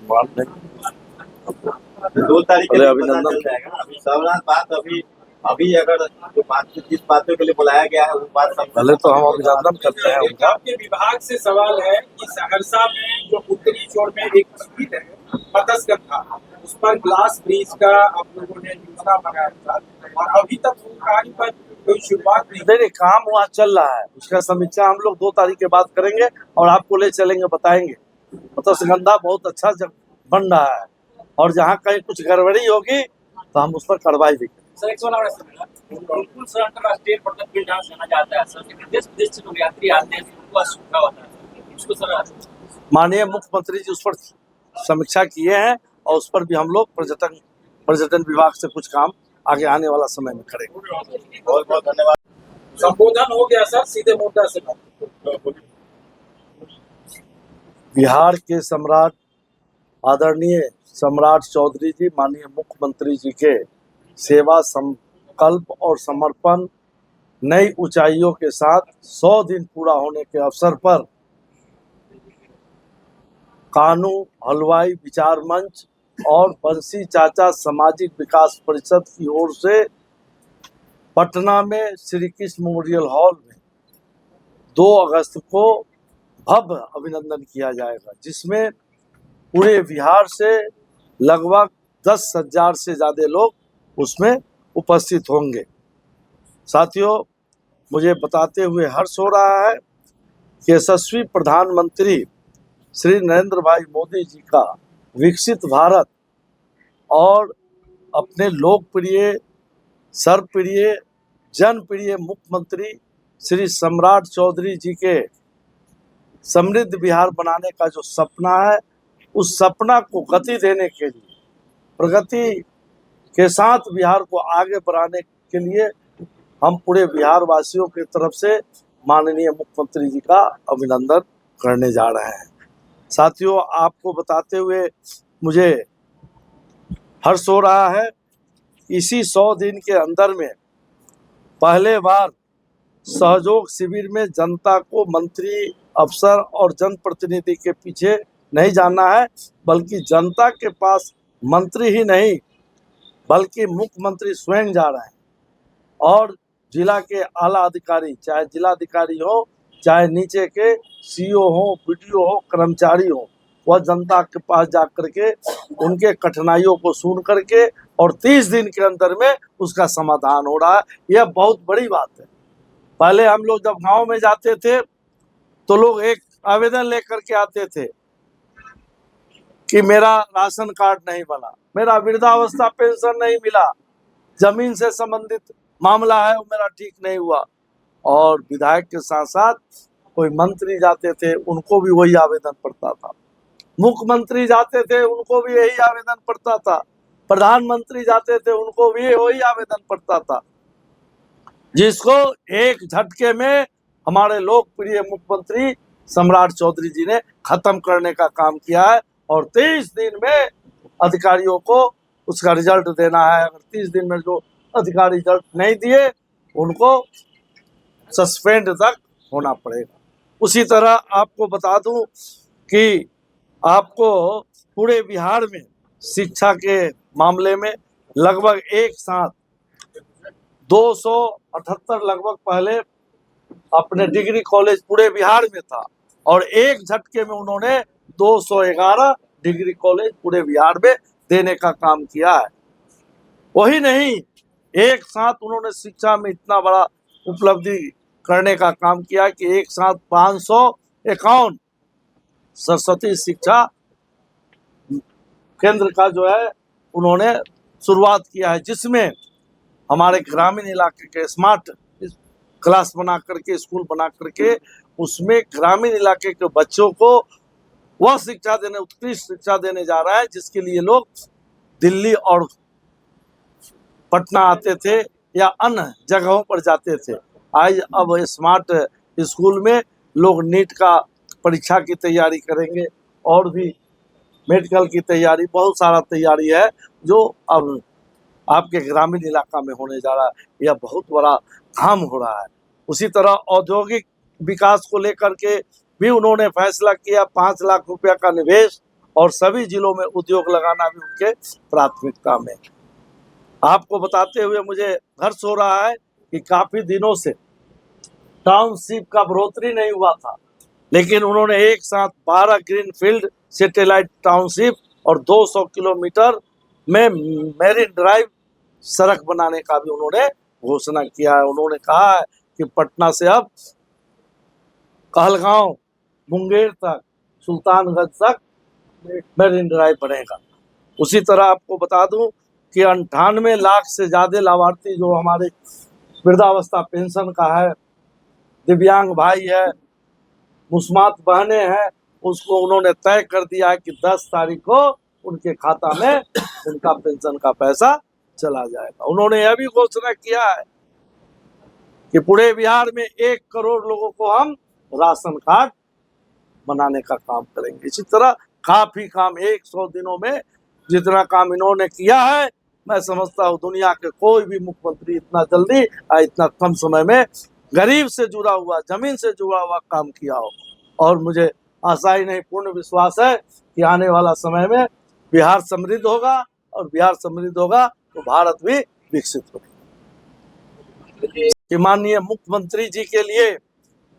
मान नहीं। 2 तारीख के अरे दिन पता अभिनंदन। चल जाएगा ना। अभी सब बात अभी अगर जो बात जिस बातों के लिए बुलाया गया है वो बात सब पहले तो हम अभिनंदन करते हैं उनका। आपके विभाग से सवाल है कि सहरसा में जो उत्तरी छोर में एक मस्जिद है मत्स्यगंधा, उस पर ग्लास ब्रिज का आप लोगों ने योजना बनाया था और अभी तक उस कार्य पर कोई शुरुआत नहीं। नहीं, काम वहाँ चल रहा है, उसका समीक्षा हम लोग 2 तारीख के बाद करेंगे और आपको ले चलेंगे, बताएंगे। मत्स्यगंधा बहुत अच्छा बन रहा है और जहाँ कहीं कुछ गड़बड़ी होगी तो हम उस पर कार्रवाई भी करेंगे। सर एक सवाल बिल्कुल सर अंतर्राष्ट्रीय पर्यटन के जहाँ जाना जाता है सर, देश विदेश से लोग यात्री आते हैं, उनको असुविधा होता है उसको सर। माननीय मुख्यमंत्री जी उस पर समीक्षा किए हैं और उस पर भी हम लोग पर्यटन विभाग से कुछ काम आगे आने वाला समय में करेंगे। बहुत बहुत धन्यवाद। संबोधन हो गया सर, सीधे मुद्दा से बात। बिहार के सम्राट आदरणीय सम्राट चौधरी जी, माननीय मुख्यमंत्री जी के सेवा संकल्प और समर्पण नई ऊंचाइयों के साथ 100 दिन पूरा होने के अवसर पर कानू हलवाई विचार मंच और बंसी चाचा सामाजिक विकास परिषद की ओर से पटना में श्री कृष्ण मेमोरियल हॉल में 2 अगस्त को भव्य अभिनंदन किया जाएगा, जिसमें पूरे बिहार से लगभग 10,000 से ज्यादा लोग उसमें उपस्थित होंगे। साथियों, मुझे बताते हुए हर्ष हो रहा है कि यशस्वी प्रधानमंत्री श्री नरेंद्र भाई मोदी जी का विकसित भारत और अपने लोकप्रिय सर्वप्रिय जनप्रिय मुख्यमंत्री श्री सम्राट चौधरी जी के समृद्ध बिहार बनाने का जो सपना है, उस सपना को गति देने के लिए, प्रगति के साथ बिहार को आगे बढ़ाने के लिए हम पूरे बिहार वासियों की तरफ से माननीय मुख्यमंत्री जी का अभिनंदन करने जा रहे हैं। साथियों, आपको बताते हुए मुझे हर्ष हो रहा है, इसी 100 दिन के अंदर में पहले बार सहयोग शिविर में जनता को मंत्री, अफसर और जनप्रतिनिधि के पीछे नहीं जाना है, बल्कि जनता के पास मंत्री ही नहीं बल्कि मुख्यमंत्री स्वयं जा रहे हैं और जिला के आला अधिकारी, चाहे जिलाधिकारी हो, चाहे नीचे के सीईओ हो, बीडीओ हो, कर्मचारी हो, वह जनता के पास जा करके उनके कठिनाइयों को सुन करके और 30 दिन के अंदर में उसका समाधान हो रहा है। यह बहुत बड़ी बात है। पहले हम लोग जब गांव में जाते थे तो लोग एक आवेदन लेकर के आते थे कि मेरा राशन कार्ड नहीं बना, मेरा वृद्धावस्था पेंशन नहीं मिला, जमीन से संबंधित मामला है वो मेरा ठीक नहीं हुआ, और विधायक के साथ साथ कोई मंत्री जाते थे उनको भी वही आवेदन पड़ता था, मुख्यमंत्री जाते थे उनको भी यही आवेदन पड़ता था, प्रधानमंत्री जाते थे उनको भी वही आवेदन पड़ता था, जिसको एक झटके में हमारे लोकप्रिय मुख्यमंत्री सम्राट चौधरी जी ने खत्म करने का काम किया है और 30 दिन में अधिकारियों को उसका रिजल्ट देना है। अगर 30 दिन में जो अधिकारी रिजल्ट नहीं दिए उनको सस्पेंड तक होना पड़ेगा। उसी तरह आपको बता दूं कि आपको पूरे बिहार में शिक्षा के मामले में लगभग एक साथ 278 लगभग पहले अपने डिग्री कॉलेज पूरे बिहार में था और एक झटके में उन्होंने 211 डिग्री कॉलेज पूरे बिहार में देने का काम किया है। वही नहीं, एक साथ उन्होंने शिक्षा में इतना बड़ा उपलब्धि करने का काम किया कि एक साथ 551 सरस्वती शिक्षा केंद्र का जो है उन्होंने शुरुआत किया है, जिसमें हमारे ग्रामीण इलाके के स्मार्ट क्लास बना करके, स्कूल बना करके उसमें ग्रामीण इलाके के बच्चों को वह शिक्षा देने, उत्कृष्ट शिक्षा देने जा रहा है जिसके लिए लोग दिल्ली और पटना आते थे या अन्य जगहों पर जाते थे। आज अब स्मार्ट स्कूल में लोग नीट का परीक्षा की तैयारी करेंगे और भी मेडिकल की तैयारी, बहुत सारा तैयारी है जो अब आपके ग्रामीण इलाका में होने जा रहा है। यह बहुत बड़ा काम हो रहा है। उसी तरह औद्योगिक विकास को लेकर के भी उन्होंने फैसला किया, 5 लाख रुपया का निवेश और सभी जिलों में उद्योग लगाना भी उनके प्राथमिकता में। आपको बताते हुए मुझे हर्ष हो रहा है कि काफी दिनों से टाउनशिप का बढ़ोतरी नहीं हुआ था, लेकिन उन्होंने एक साथ 12 ग्रीनफील्ड सैटेलाइट टाउनशिप और 200 किलोमीटर में मेरिन ड्राइव सड़क बनाने का भी उन्होंने घोषणा किया है। उन्होंने कहा है कि पटना से अब कहलगांव, मुंगेर तक, सुल्तानगंज तक मेरिन ड्राइव बनेगा। उसी तरह आपको बता दूं कि 98 लाख से ज्यादा लाभार्थी जो हमारे वृद्धावस्था पेंशन का है, दिव्यांग भाई है, मुस्मात बहनें हैं, उसको उन्होंने तय कर दिया है कि 10 तारीख को उनके खाता में उनका पेंशन का पैसा चला जाएगा। उन्होंने यह भी घोषणा किया है कि पूरे बिहार में 1 करोड़ लोगों को हम राशन कार्ड बनाने का काम करेंगे। इसी तरह काफी काम 100 दिनों में जितना काम इन्होंने किया है, मैं समझता हूँ दुनिया के कोई भी मुख्यमंत्री इतना जल्दी और इतना कम समय में गरीब से जुड़ा हुआ, जमीन से जुड़ा हुआ काम किया हो। और मुझे आशा ही नहीं, पूर्ण विश्वास है कि आने वाला समय में बिहार समृद्ध होगा, और बिहार समृद्ध होगा तो भारत भी विकसित होगा। कि माननीय मुख्यमंत्री जी के लिए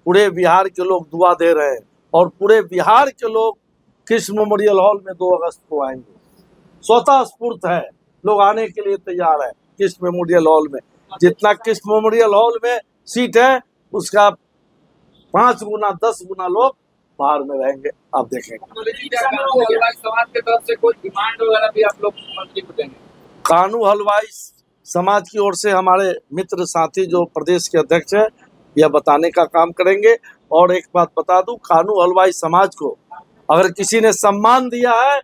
पूरे बिहार के लोग दुआ दे रहे हैं, और पूरे बिहार के लोग कृष्ण मेमोरियल हॉल में 2 अगस्त को आएंगे। स्वतः स्फूर्त है, लोग आने के लिए तैयार है कृष्ण मेमोरियल हॉल में। जितना कृष्ण मेमोरियल हॉल में सीट है, उसका 5 गुना 10 गुना लोग बाहर में रहेंगे। आप देखेंगे समाज की तरफ से कोई डिमांड वगैरह भी आप लोग मुख्यमंत्री को देंगे? कानू हलवाई समाज की ओर से हमारे मित्र साथी जो प्रदेश के अध्यक्ष है, यह बताने का काम करेंगे। और एक बात बता दूं, कानू हलवाई समाज को अगर किसी ने सम्मान दिया है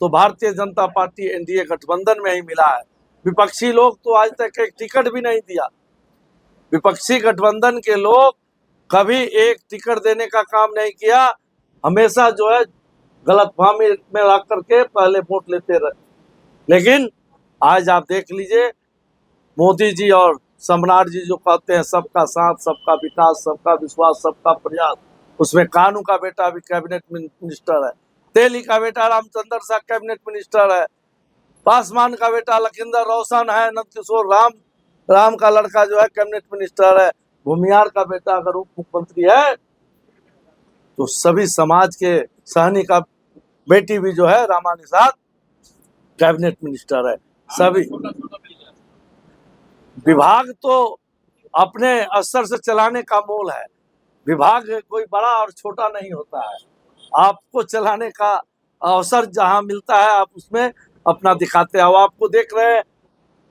तो भारतीय जनता पार्टी एनडीए गठबंधन में ही मिला है। विपक्षी लोग तो आज तक एक टिकट भी नहीं दिया। विपक्षी गठबंधन के लोग कभी एक टिकट देने का काम नहीं किया, हमेशा जो है गलतफहमी में रख करके पहले वोट लेते रहे। लेकिन आज आप देख लीजिए, मोदी जी और सम्राट जी जो कहते हैं सबका साथ, सबका विकास, सबका विश्वास, सबका प्रयास, उसमें कानू का बेटा भी कैबिनेट मिनिस्टर है, तेली का बेटा रामचंद्र शाह कैबिनेट मिनिस्टर है, पासवान का बेटा लखिंदर रोशन है, नंदकिशोर राम का लड़का जो है कैबिनेट मिनिस्टर है, भूमियार का बेटा अगर उप मुख्यमंत्री है, तो सभी समाज के सहनी का बेटी भी जो है रामा निषाद कैबिनेट मिनिस्टर है। सभी विभाग तो अपने स्तर से चलाने का मोल है। विभाग कोई बड़ा और छोटा नहीं होता है। आपको चलाने का अवसर जहां मिलता है आप उसमें अपना दिखाते हो। आपको देख रहे हैं,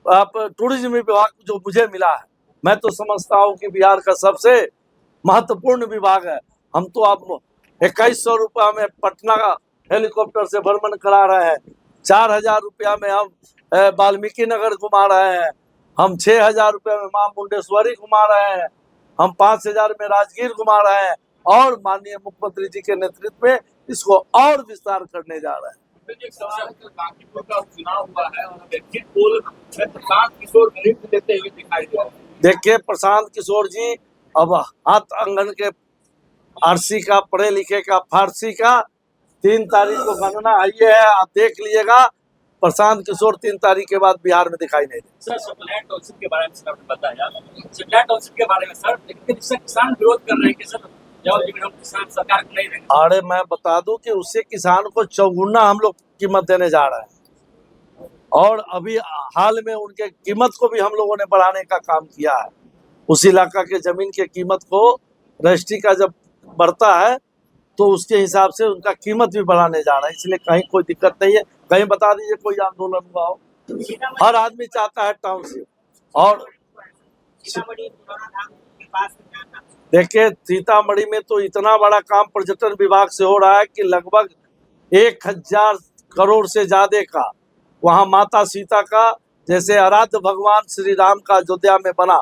आप टूरिज्म विभाग जो मुझे मिला है, मैं तो समझता हूं कि बिहार का सबसे महत्वपूर्ण विभाग है। हम तो आप 2100 रुपया में पटना का हेलीकॉप्टर से भ्रमण करा रहे हैं, 4000 रुपया में हम वाल्मीकि नगर घुमा रहे हैं, हम 6000 रुपये में मां मुंडेश्वरी घुमा रहे हैं, हम 5000 में राजगीर घुमा रहे हैं, और माननीय मुख्यमंत्री जी के नेतृत्व में इसको और विस्तार करने जा रहे हैं। एक सवाल है, गाजीपुर का चुनाव हुआ है और एग्जिट पोल में प्रशांत किशोर लीड देते हुए दिखाई दे रहे हैं। देखिए, प्रशांत किशोर जी अब हाथ आंगन के आरसी का, पढ़े लिखे का, फारसी का 3 तारीख को गणना आई है। आप देख लीजिएगा, प्रशांत किशोर 3 तारीख के बाद बिहार में दिखाई नहीं दे। सर, सैटेलाइट टाउनशिप के बारे में सर आपने बताया, सैटेलाइट टाउनशिप के बारे में सर, लेकिन इससे किसान विरोध कर रहे हैं कि सर जब हम किसान सरकार को नहीं देंगे। अरे मैं बता दूं कि उससे किसान को चौगुना हम लोग कीमत देने जा रहे हैं, और अभी हाल में उनके कीमत को भी हम लोगों ने बढ़ाने का काम किया है। उस इलाका के जमीन के कीमत को रजिस्ट्री का जब बढ़ता है तो उसके हिसाब से उनका कीमत भी बढ़ाने जा रहा है। इसलिए कहीं कोई दिक्कत नहीं है। कहीं बता दीजिए कोई आंदोलन हुआ हो। हर आदमी चाहता है टाउनशिप। और देखिए, सीतामढ़ी में तो इतना बड़ा काम पर्यटन विभाग से हो रहा है कि लगभग 1000 करोड़ से ज्यादा का वहाँ माता सीता का, जैसे आराध्य भगवान श्री राम का अयोध्या में बना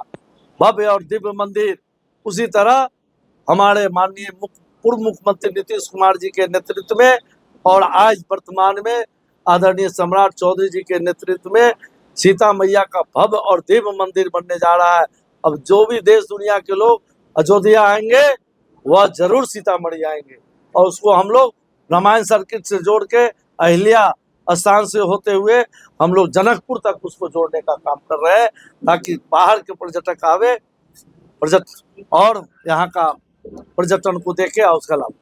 भव्य और दिव्य मंदिर, उसी तरह हमारे माननीय पूर्व मुख्यमंत्री नीतीश कुमार जी के नेतृत्व में और आज वर्तमान में आदरणीय सम्राट चौधरी जी के नेतृत्व में सीता मैया का भव्य और दिव्य मंदिर बनने जा रहा है। अब जो भी देश दुनिया के लोग अयोध्या आएंगे वह जरूर सीतामढ़ी आएंगे, और उसको हम लोग रामायण सर्किट से जोड़ के अहिल्या स्थान से होते हुए हम लोग जनकपुर तक उसको जोड़ने का काम कर रहे हैं, ताकि बाहर के पर्यटक आवे, पर्यटन और यहाँ का पर्यटन को देखे और उसका लाभ।